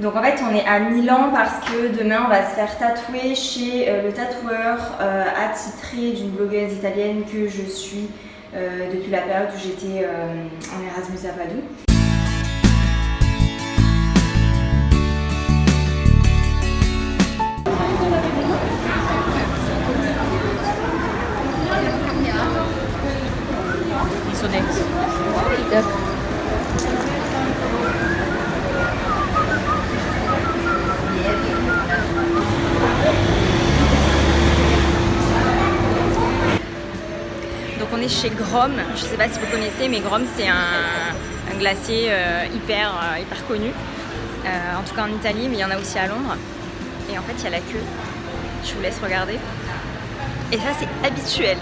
Donc en fait on est à Milan parce que demain on va se faire tatouer chez le tatoueur attitré d'une blogueuse italienne que je suis depuis la période où j'étais en Erasmus à Padoue. Donc on est chez Grom, je sais pas si vous connaissez, mais Grom c'est un glacier hyper connu, en tout cas en Italie, mais il y en a aussi à Londres. Et en fait il y a la queue, je vous laisse regarder. Et ça c'est habituel.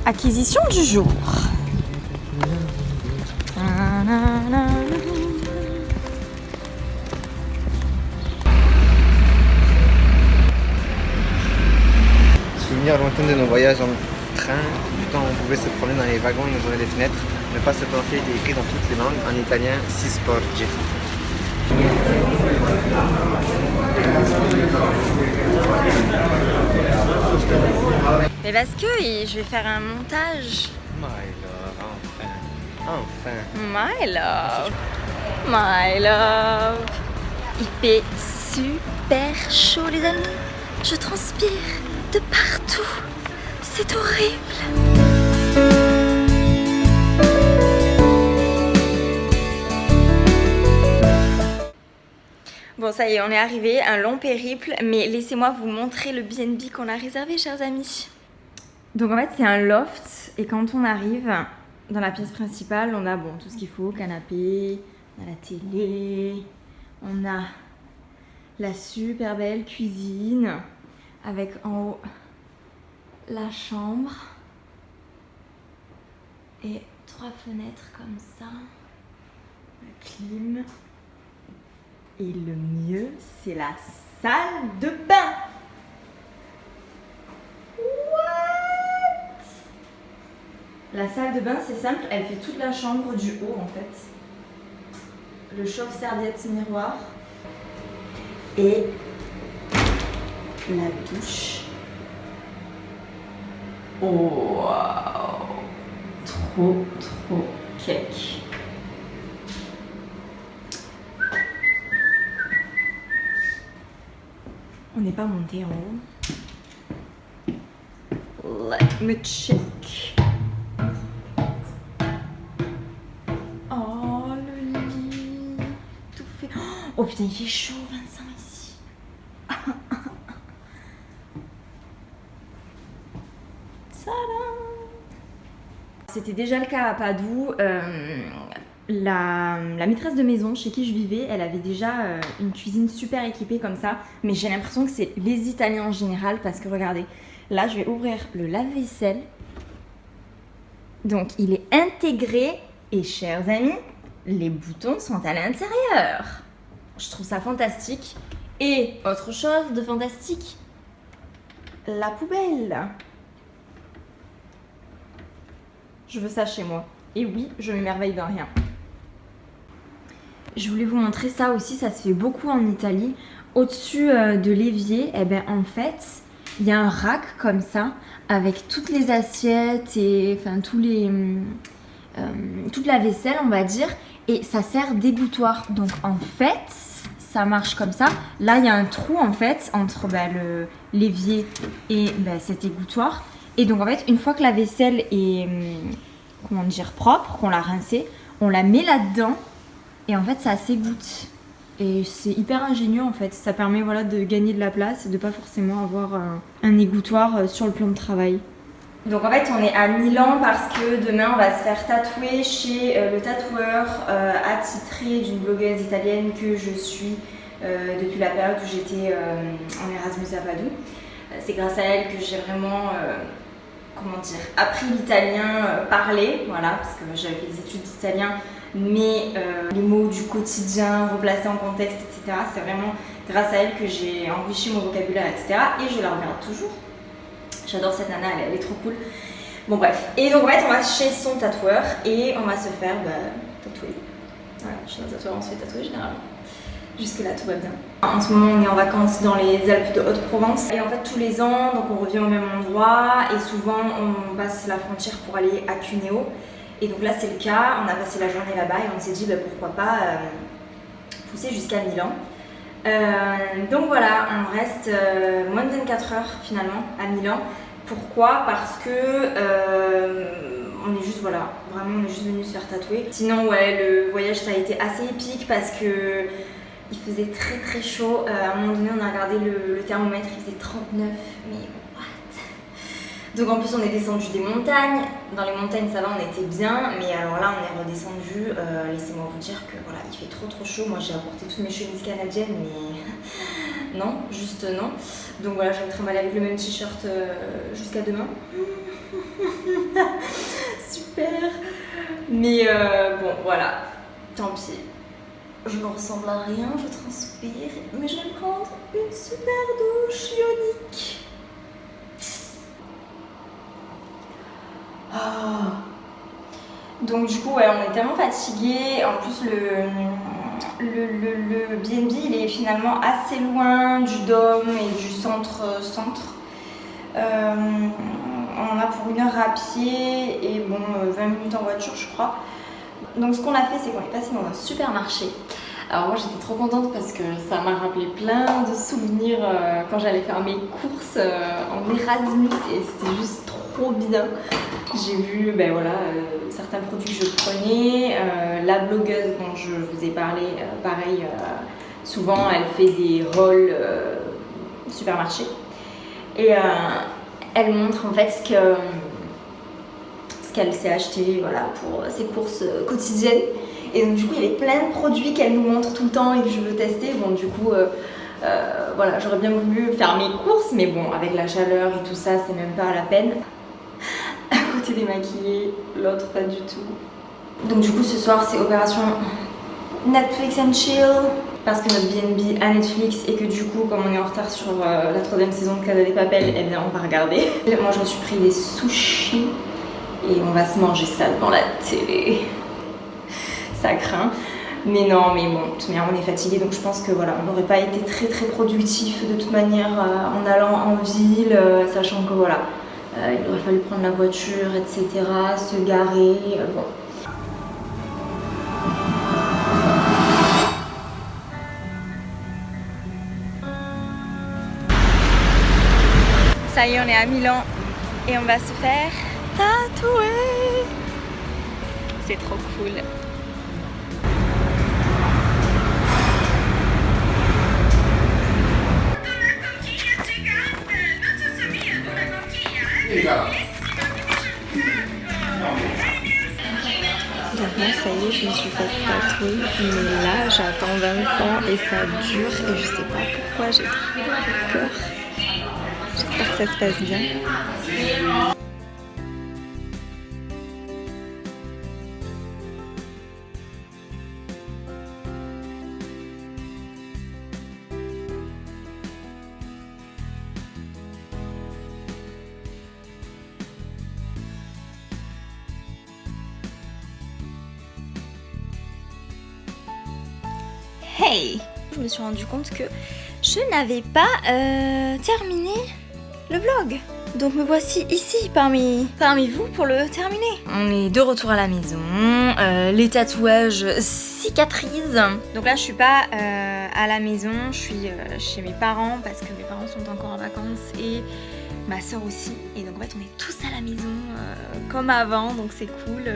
Acquisition du jour. Souvenir lointain de nos voyages en train, du temps où on pouvait se promener dans les wagons et ouvrir les fenêtres. Ne pas se pencher était écrit dans toutes les langues, en italien, si sporge. Mais parce que je vais faire un montage. My love, enfin. My love. My love. Il fait super chaud les amis. Je transpire de partout. C'est horrible. Bon ça y est, on est arrivé, un long périple, mais laissez-moi vous montrer le B&B qu'on a réservé, chers amis. Donc en fait c'est un loft, et quand on arrive dans la pièce principale, on a bon tout ce qu'il faut, canapé, on a la télé, on a la super belle cuisine, avec en haut la chambre, et 3 fenêtres comme ça, la clim. Et le mieux, c'est la salle de bain. What? La salle de bain, c'est simple, elle fait toute la chambre du haut en fait. Le chauffe-serviette miroir. Et la douche. Oh, wow. Trop cake. On n'est pas monté en haut. Let me check. Oh, le lit. Tout fait. Oh putain, il fait chaud, Vincent, ici. Tadam! C'était déjà le cas à Padoue. La maîtresse de maison chez qui je vivais, elle avait déjà une cuisine super équipée comme ça, mais j'ai l'impression que c'est les Italiens en général parce que regardez, là je vais ouvrir le lave-vaisselle, donc il est intégré et chers amis, les boutons sont à l'intérieur. Je trouve ça fantastique. Et autre chose de fantastique, la poubelle. Je veux ça chez moi. Et oui, je m'émerveille de rien. Je voulais vous montrer ça aussi, ça se fait beaucoup en Italie. Au-dessus de l'évier, eh ben, en fait, il y a un rack comme ça, avec toutes les assiettes et enfin toute la vaisselle, on va dire. Et ça sert d'égouttoir. Donc en fait, ça marche comme ça. Là, il y a un trou en fait entre l'évier et cet égouttoir. Et donc en fait, une fois que la vaisselle est propre, qu'on l'a rincée, on la met là-dedans. Et en fait, ça s'égoutte. Et c'est hyper ingénieux en fait, ça permet voilà, de gagner de la place et de pas forcément avoir un égouttoir sur le plan de travail. Donc en fait on est à Milan parce que demain on va se faire tatouer chez le tatoueur attitré d'une blogueuse italienne que je suis depuis la période où j'étais en Erasmus à Padoue. C'est grâce à elle que j'ai vraiment appris l'italien parlé, voilà, parce que j'avais fait des études d'italien, mais les mots du quotidien replacés en contexte, etc. C'est vraiment grâce à elle que j'ai enrichi mon vocabulaire, etc. Et je la regarde toujours. J'adore cette nana, elle est trop cool. Bon bref, et donc en fait on va chez son tatoueur et on va se faire tatouer. Voilà, chez un tatoueur on se fait tatouer généralement. Jusque là tout va bien. En ce moment on est en vacances dans les Alpes de Haute-Provence et en fait tous les ans donc on revient au même endroit et souvent on passe la frontière pour aller à Cuneo. Et donc là c'est le cas, on a passé la journée là-bas et on s'est dit pourquoi pas pousser jusqu'à Milan. Donc voilà, on reste moins de 24 heures finalement à Milan. Pourquoi? Parce que on est juste vraiment on est juste venu se faire tatouer. Sinon ouais, le voyage ça a été assez épique parce que il faisait très très chaud. À un moment donné on a regardé le thermomètre, il faisait 39, mais what? Donc en plus on est descendu des montagnes. Dans les montagnes ça va, on était bien, mais alors là on est redescendu. Laissez-moi vous dire que voilà, il fait trop chaud. Moi j'ai apporté toutes mes chemises canadiennes, mais non, juste non. Donc voilà, je vais me trimballer avec le même t-shirt jusqu'à demain. Super. Mais bon voilà, tant pis. Je ne ressemble à rien, je transpire, mais je vais me prendre une super douche ionique. Donc du coup ouais, on est tellement fatigués. En plus le BNB il est finalement assez loin du Dôme et du centre. On en a pour 1 heure à pied et bon 20 minutes en voiture je crois. Donc ce qu'on a fait c'est qu'on est passé dans un supermarché. Alors moi j'étais trop contente parce que ça m'a rappelé plein de souvenirs quand j'allais faire mes courses en Erasmus et c'était juste trop bien. J'ai vu certains produits que je prenais, la blogueuse dont je vous ai parlé, pareil, souvent elle fait des hauls supermarché et elle montre en fait ce qu'elle s'est acheté voilà, pour ses courses quotidiennes. Et donc du coup il y avait plein de produits qu'elle nous montre tout le temps et que je veux tester. Bon du coup voilà, j'aurais bien voulu faire mes courses mais bon avec la chaleur et tout ça c'est même pas la peine. À côté démaquillée, l'autre pas du tout. Donc du coup ce soir c'est opération Netflix and chill parce que notre BNB a Netflix et que du coup comme on est en retard sur la 3e saison de Casa de Papel, eh bien on va regarder. Moi je me suis pris des sushis et on va se manger ça devant la télé. Ça craint. Mais non, mais bon, de toute manière on est fatigué donc je pense que voilà, on n'aurait pas été très productif de toute manière en allant en ville, sachant que voilà, il aurait fallu prendre la voiture, etc., se garer, bon. Ça y est, on est à Milan et on va se faire tatouer. C'est trop cool. Donc moi ça y est, je me suis fait tatouer, mais là j'attends 20 ans et ça dure et je sais pas pourquoi, j'ai trop peur. J'espère que ça se passe bien. Hey! Je me suis rendu compte que je n'avais pas terminé le vlog. Donc me voici ici parmi vous pour le terminer. On est de retour à la maison, les tatouages cicatrisent. Donc là je suis pas à la maison, je suis chez mes parents parce que mes parents sont encore en vacances et ma soeur aussi. Et donc en fait on est tous à la maison comme avant, donc c'est cool.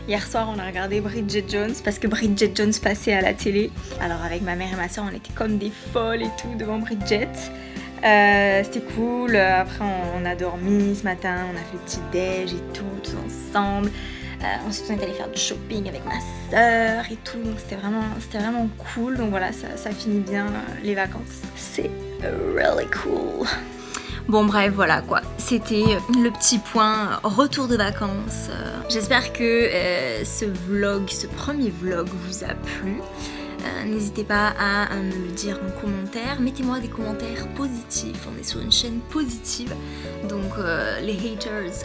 Hier soir on a regardé Bridget Jones parce que Bridget Jones passait à la télé. Alors avec ma mère et ma soeur on était comme des folles et tout devant Bridget. C'était cool, après on a dormi ce matin, on a fait le petit déj et tout, tous ensemble. Ensuite on est allé faire du shopping avec ma soeur et tout, donc c'était vraiment cool. Donc voilà, ça finit bien les vacances, c'est really cool. Bon bref, voilà quoi, c'était le petit point retour de vacances. J'espère que ce premier vlog vous a plu. N'hésitez pas à me le dire en commentaire, mettez-moi des commentaires positifs, on est sur une chaîne positive, donc les haters,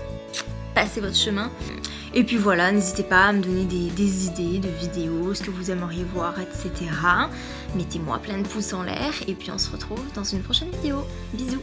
passez votre chemin. Et puis voilà, n'hésitez pas à me donner des idées de vidéos, ce que vous aimeriez voir, etc. Mettez-moi plein de pouces en l'air et puis on se retrouve dans une prochaine vidéo. Bisous.